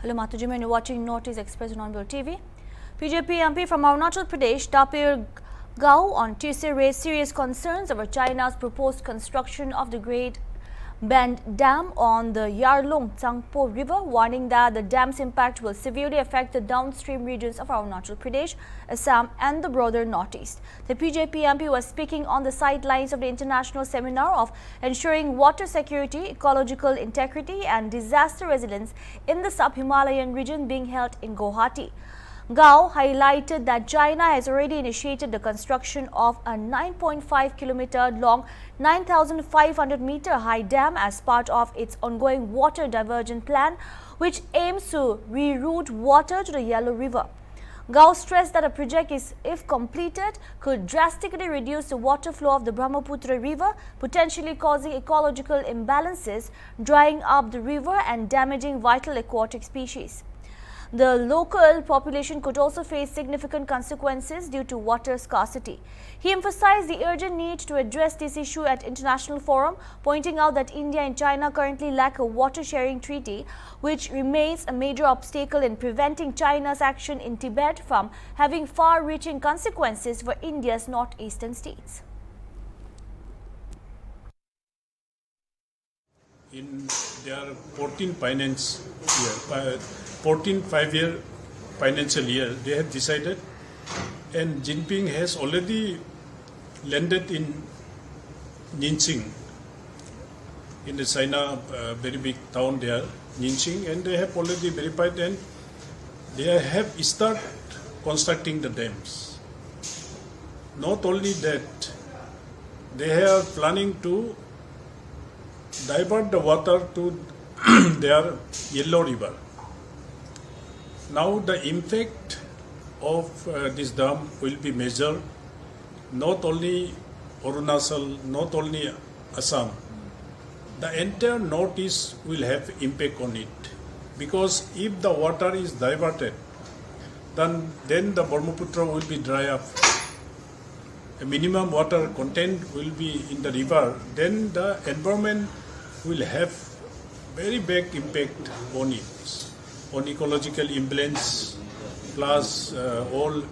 Hello Matujima, and you're watching Northeast Express on HornbillTV. BJP MP from Arunachal Pradesh, Tapir Gao, on Tuesday raised serious concerns over China's proposed construction of the Great Bend Dam on the Yarlung Tsangpo River, warning that the dam's impact will severely affect the downstream regions of Arunachal Pradesh, Assam and the broader northeast. The BJP MP was speaking on the sidelines of the international seminar of ensuring water security, ecological integrity and disaster resilience in the sub-Himalayan region being held in Guwahati. Gao highlighted that China has already initiated the construction of a 9.5-kilometer long, 9,500 meter high dam as part of its ongoing water diversion plan, which aims to reroute water to the Yellow River. Gao stressed that a project if completed, could drastically reduce the water flow of the Brahmaputra River, potentially causing ecological imbalances, drying up the river and damaging vital aquatic species. The local population could also face significant consequences due to water scarcity. He emphasized the urgent need to address this issue at international forum, pointing out that India and China currently lack a water-sharing treaty, which remains a major obstacle in preventing China's action in Tibet from having far-reaching consequences for India's northeastern states. In their 14 5-year financial year, they have decided, and Jinping has already landed in Ningxing, in the China very big town there, Ningxing, and they have already verified and they have started constructing the dams. Not only that, they are planning to divert the water to their Yellow River. Now the impact of this dam will be measured not only Arunachal, not only Assam. The entire northeast will have impact on it, because if the water is diverted, then the Brahmaputra will be dry up. A minimum water content will be in the river, then the environment will have very big impact on it, on ecological imbalance, plus all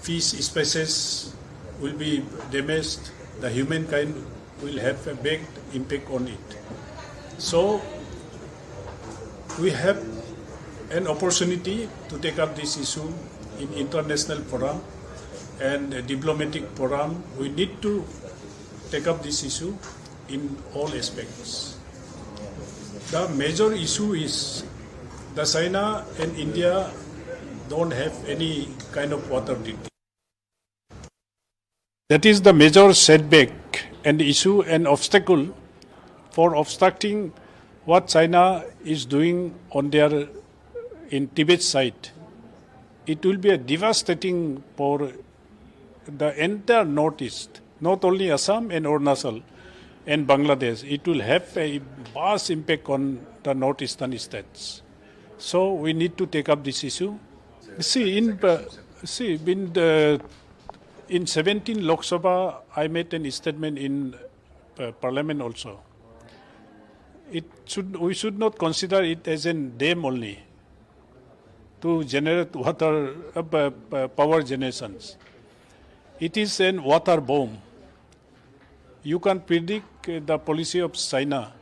fish species will be damaged, the humankind will have a big impact on it. So we have an opportunity to take up this issue in international forum and a diplomatic forum. We need to take up this issue in all aspects. The major issue is that China and India don't have any kind of water treaty. That is the major setback and issue and obstacle for obstructing what China is doing on their in Tibet side. It will be a devastating for the entire northeast, not only Assam and Arunachal and Bangladesh. It will have a vast impact on the northeastern states. So we need to take up this issue. In 17 Lok Sabha, I made a statement in Parliament also. We should not consider it as a dam only to generate water power generations. It is a water bomb. You can predict the policy of China.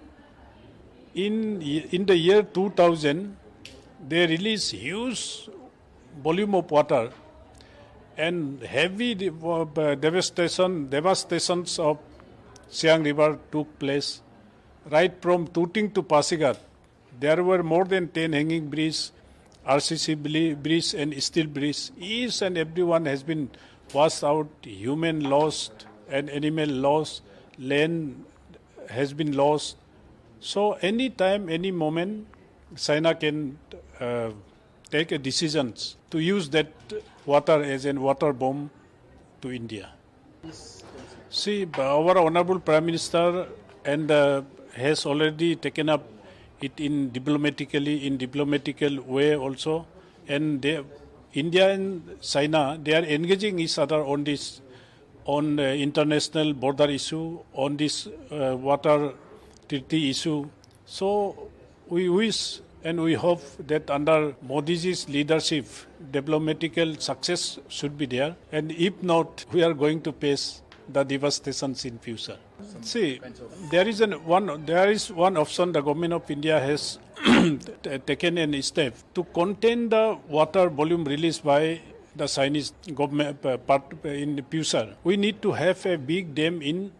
In the year 2000, they released huge volume of water and heavy devastations of Siang River took place. Right from Tuting to Pasigat, there were more than 10 hanging bridges, RCC bridge and steel bridge. Each and every one has been washed out, human lost and animal lost, land has been lost. So any time, any moment, China can take a decisions to use that water as a water bomb to India. See, our Honorable Prime Minister and has already taken up it in diplomatical way also, and India and China, they are engaging each other on this, on international border issue, on this water treaty issue. So we wish And we hope that under Modi's leadership, diplomatical success should be there. And if not, we are going to face the devastations in future. See, there is one option the government of India has taken a step to contain the water volume released by the Chinese government in the future. We need to have a big dam in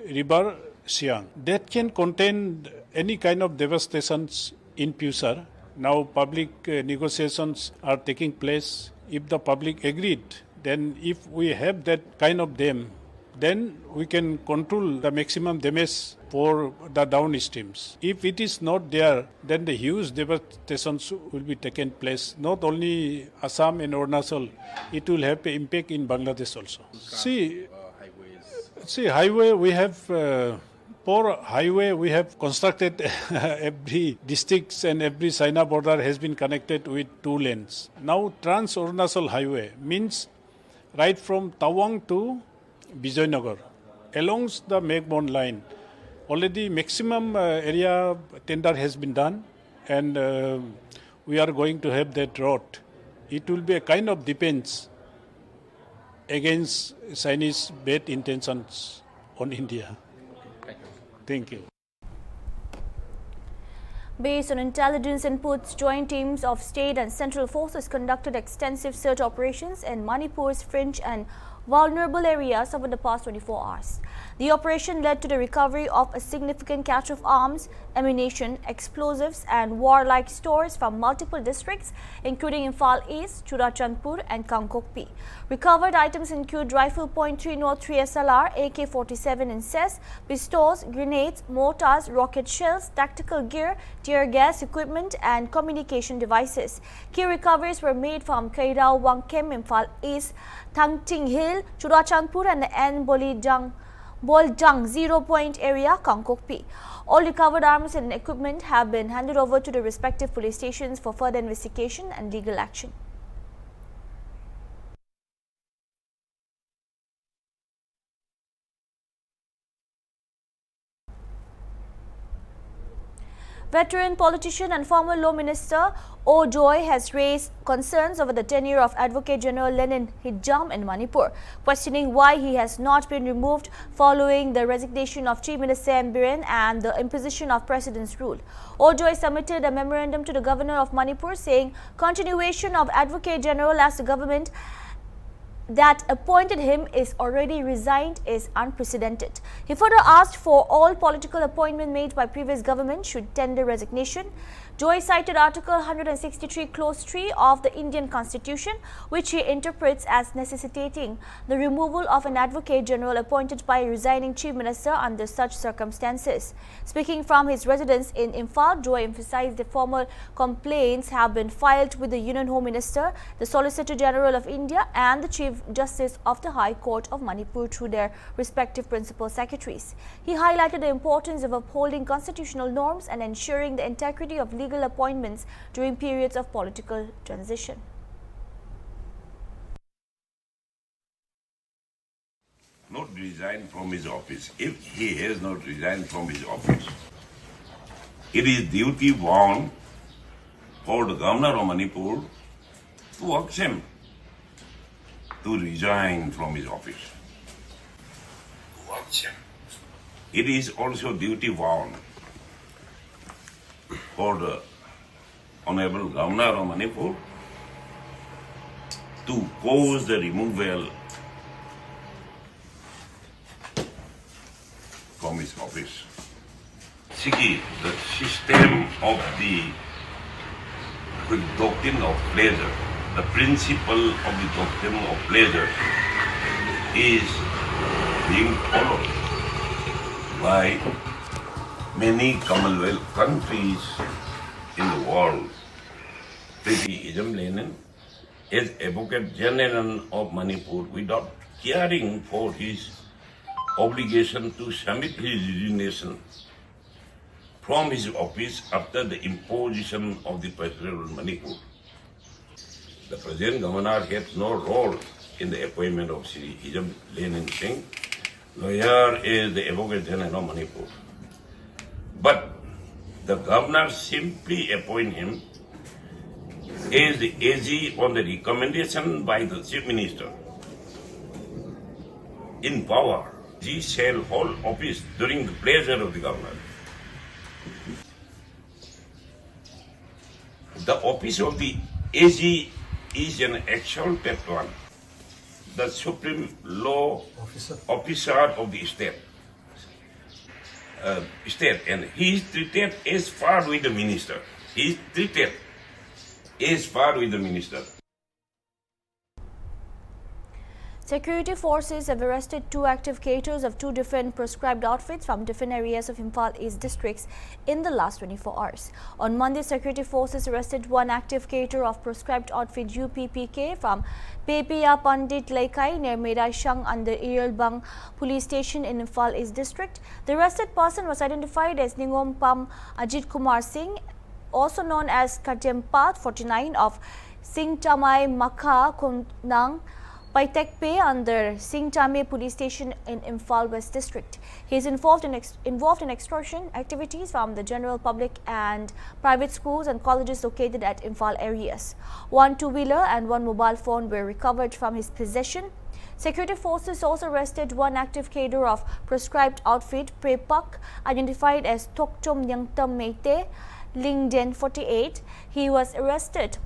River Siang that can contain any kind of devastations in future. Now public negotiations are taking place. If the public agreed, then if we have that kind of dam, then we can control the maximum damage for the downstreams. If it is not there, then the huge devastations will be taken place. Not only Assam and Arunachal, it will have an impact in Bangladesh also. See, highway we have. For highway, we have constructed every districts and every China border has been connected with 2 lanes. Now Trans-Arunachal Highway means right from Tawang to Vijayanagar along the Meghmon line. Already maximum area tender has been done, and we are going to have that road. It will be a kind of defense against Chinese bad intentions on India. Thank you. Based on intelligence inputs, joint teams of state and central forces conducted extensive search operations in Manipur's fringe and vulnerable areas over the past 24 hours. The operation led to the recovery of a significant cache of arms, ammunition, explosives and warlike stores from multiple districts, including Imphal East, Churachandpur and Kangkokpi. Recovered items include rifle .303 SLR, AK-47 in cess, pistols, grenades, mortars, rocket shells, tactical gear, tear gas equipment and communication devices. Key recoveries were made from Kairao Wangkem, Imphal East, Thangting Hill, Churachandpur and the N Boldang 0 point area, Kangkokpi. All recovered arms and equipment have been handed over to the respective police stations for further investigation and legal action. Veteran politician and former Law Minister O. Joy has raised concerns over the tenure of Advocate General Lenin Hijam in Manipur, questioning why he has not been removed following the resignation of Chief Minister M. Biren and the imposition of President's rule. O. Joy submitted a memorandum to the Governor of Manipur saying continuation of Advocate General as the government that appointed him is already resigned is unprecedented. He further asked for all political appointments made by previous government should tender resignation. Joy cited Article 163 Clause 3 of the Indian Constitution, which he interprets as necessitating the removal of an Advocate General appointed by a resigning Chief Minister under such circumstances. Speaking from his residence in Imphal, Joy emphasized the formal complaints have been filed with the Union Home Minister, the Solicitor General of India and the Chief Justice of the High Court of Manipur through their respective principal secretaries. He highlighted the importance of upholding constitutional norms and ensuring the integrity of legal appointments during periods of political transition. Not resign from his office. If he has not resigned from his office, it is duty bound for the Governor of Manipur to ask him to resign from his office. It is also duty bound for the Honorable Governor of Manipur to cause the removal from his office. See, the system of the doctrine of pleasure, the principle of the doctrine of pleasure is being followed by many Commonwealth countries in the world. Hijam Lenin is Advocate General of Manipur without caring for his obligation to submit his resignation from his office after the imposition of the President of Manipur. The President Governor had no role in the appointment of Sri Hijam Lenin Singh. Lawyer is the Advocate General of Manipur. But The governor simply appoint him as the AG on the recommendation by the chief minister. In power, he shall hold office during the pleasure of the governor. The office of the AG is an exalted one, the supreme law officer of the state. And he is treated as far with the minister. He is treated as far with the minister. Security forces have arrested 2 active caterers of 2 different proscribed outfits from different areas of Imphal East districts in the last 24 hours. On Monday, security forces arrested 1 active caterer of proscribed outfit UPPK from Pepia Pandit Laikai near Medaishang under Irelbang police station in Imphal East district. The arrested person was identified as Ningompam Ajit Kumar Singh, also known as Katempat 49 of Singtamai Makha Kunang Paitekpe under Singtame police station in Imphal West district. He is involved in extortion activities from the general public and private schools and colleges located at Imphal areas. 1 two-wheeler and 1 mobile phone were recovered from his possession. Security forces also arrested 1 active caterer of proscribed outfit Prepak, identified as Tokchom Nyangtam Meite Lingden 48. He was arrested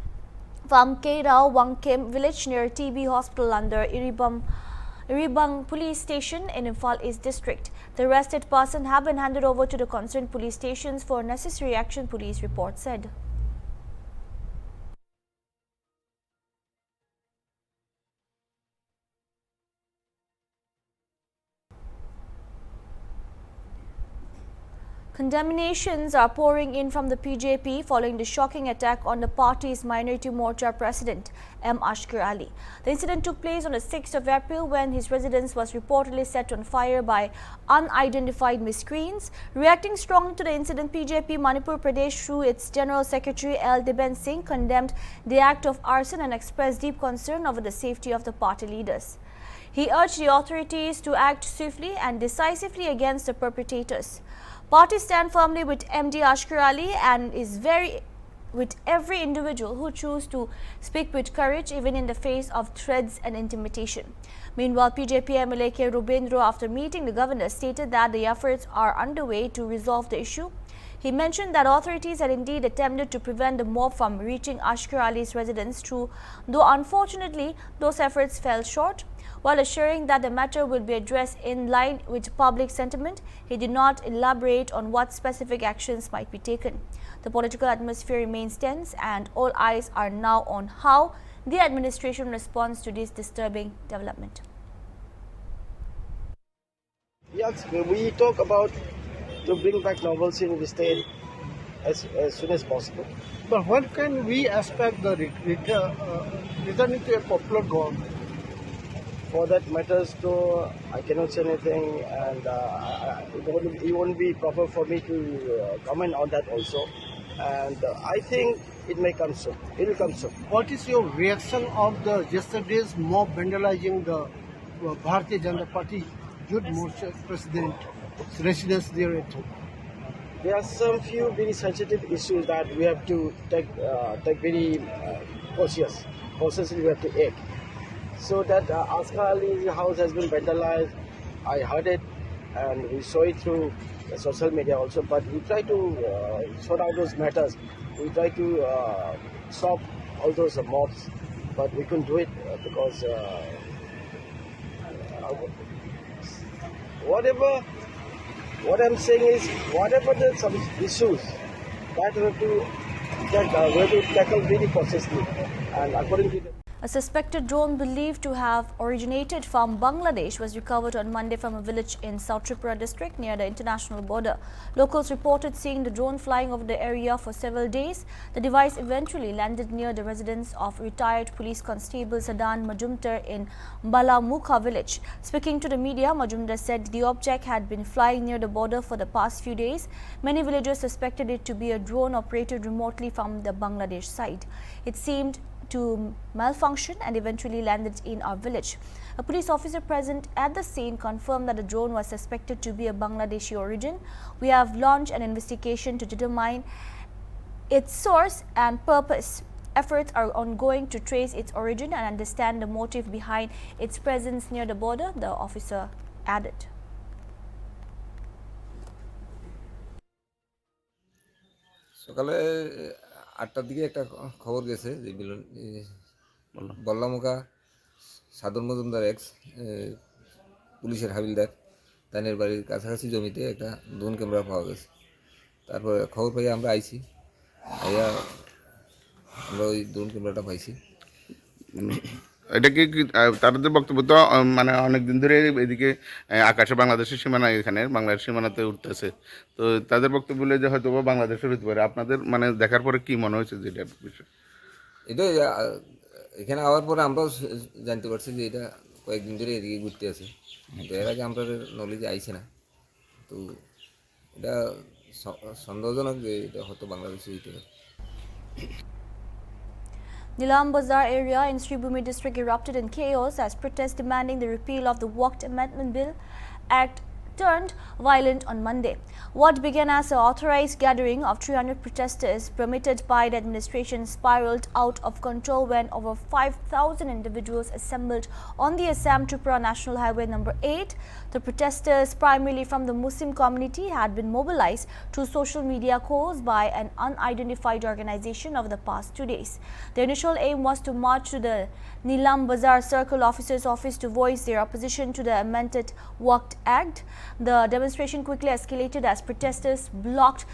from Keirao Wangkem village near TB hospital under Iribang police station in Imphal East district. The arrested person have been handed over to the concerned police stations for necessary action, police report said. Condemnations are pouring in from the PJP following the shocking attack on the party's Minority Morcha president, M. Ashkar Ali. The incident took place on the 6th of April when his residence was reportedly set on fire by unidentified miscreants. Reacting strongly to the incident, PJP Manipur Pradesh through its General Secretary L. Diben Singh condemned the act of arson and expressed deep concern over the safety of the party leaders. He urged the authorities to act swiftly and decisively against the perpetrators. Party stand firmly with MD Ashkar Ali and is with every individual who choose to speak with courage even in the face of threats and intimidation. Meanwhile, PJP MLA K. Rubendro, after meeting the governor, stated that the efforts are underway to resolve the issue. He mentioned that authorities had indeed attempted to prevent the mob from reaching Ashkar Ali's residence though unfortunately those efforts fell short. While assuring that the matter will be addressed in line with public sentiment, he did not elaborate on what specific actions might be taken. The political atmosphere remains tense and all eyes are now on how the administration responds to this disturbing development. Yes, we talk about to bring back normalcy in the state as soon as possible. But when can we expect the returning to a popular government? For that matters to, I cannot say anything, and it won't be proper for me to comment on that also. And I think it may come soon. It will come soon. What is your reaction of the yesterday's mob vandalizing the Bharatiya Janata Party Youth Morcha president residence there at home? There are some few very sensitive issues that we have to take very cautiously we have to act. So that Ashkar Ali's house has been vandalized. I heard it and we saw it through the social media also, but we try to sort out those matters. We try to stop all those mobs, but we couldn't do it because what I'm saying is, whatever the some issues that we have to tackle very cautiously and according to the A suspected drone believed to have originated from Bangladesh was recovered on Monday from a village in South Tripura district near the international border. Locals reported seeing the drone flying over the area for several days. The device eventually landed near the residence of retired police constable Sadan Majumdar in Balamukha village. Speaking to the media, Majumdar said the object had been flying near the border for the past few days. Many villagers suspected it to be a drone operated remotely from the Bangladesh side. It seemed to malfunction and eventually landed in our village. A police officer present at the scene confirmed that the drone was suspected to be of Bangladeshi origin. We have launched an investigation to determine its source and purpose. Efforts are ongoing to trace its origin and understand the motive behind its presence near the border, the officer added. সকালে 8টার দিকে একটা খবর গেছে যে বল্লামুখা সাধন Majumdar x পুলিশের হাবিলদার তানের বাড়ির কাছাকাছি জমিতে একটা ড্রোন ক্যামেরা পাওয়া গেছে। তারপরে খবর পাই আমরা আইছি, আইয়া আমরা ওই ড্রোন ক্যামেরাটা পাইছি। এটা কি তাদের বক্তব্য তো মানে অনেকদিন ধরে এদিকে আকাশে বাংলাদেশের সীমানা, এখানে বাংলাদেশের সীমানাতে উঠতেছে, তো তাদের বক্তব্য বলে যে হয়তো বাংলাদেশের হতে পারে। আপনাদের মানে দেখার পরে কি মনে হয়েছে যে এটার বিষয়? এটা এখানে আওয়ার পরে আমরাও জানতে পারছি যে এটা কয়েকদিন ধরে এদিকে ঘুরতে আছে, তো এর আগে আমরা নলেজে আইছে না। তো এটা সন্দেহজনক যে এটা হয়তো বাংলাদেশে হইতে পারে। Nilambazar area in Sribhumi district erupted in chaos as protests demanding the repeal of the Walked Amendment Bill Act turned violent on Monday. What began as an authorized gathering of 300 protesters permitted by the administration spiraled out of control when over 5,000 individuals assembled on the Assam-Tripura National Highway number 8. The protesters, primarily from the Muslim community, had been mobilized through social media calls by an unidentified organization over the past 2 days. Their initial aim was to march to the Nilambazar Circle Officer's office to voice their opposition to the amended Walked Act. The demonstration quickly escalated as protesters blocked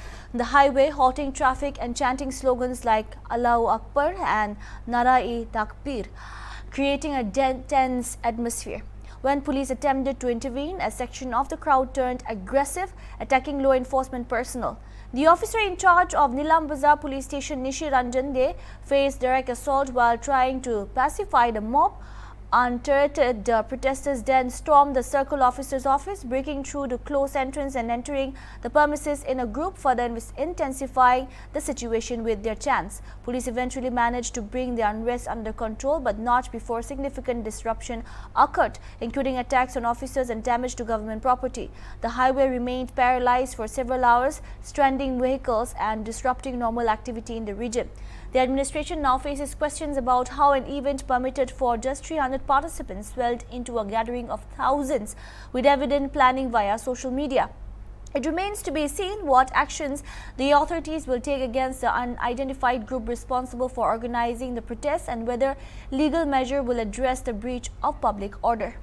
the highway, halting traffic and chanting slogans like Allahu Akbar and Nara-e-Takbir, creating a tense atmosphere. When police attempted to intervene, a section of the crowd turned aggressive, attacking law enforcement personnel. The officer in charge of Nilambazar police station, Nishi Ranjan De, faced direct assault while trying to pacify the mob. Unturreted, the protesters then stormed the circle officer's office, breaking through the closed entrance and entering the premises in a group, further intensifying the situation with their chants. Police eventually managed to bring the unrest under control, but not before significant disruption occurred, including attacks on officers and damage to government property. The highway remained paralyzed for several hours, stranding vehicles and disrupting normal activity in the region. The administration now faces questions about how an event permitted for just 300 participants swelled into a gathering of thousands, with evident planning via social media. It remains to be seen what actions the authorities will take against the unidentified group responsible for organizing the protests and whether legal measure will address the breach of public order.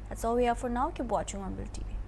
That's all we have for now. Keep watching HornbillTV.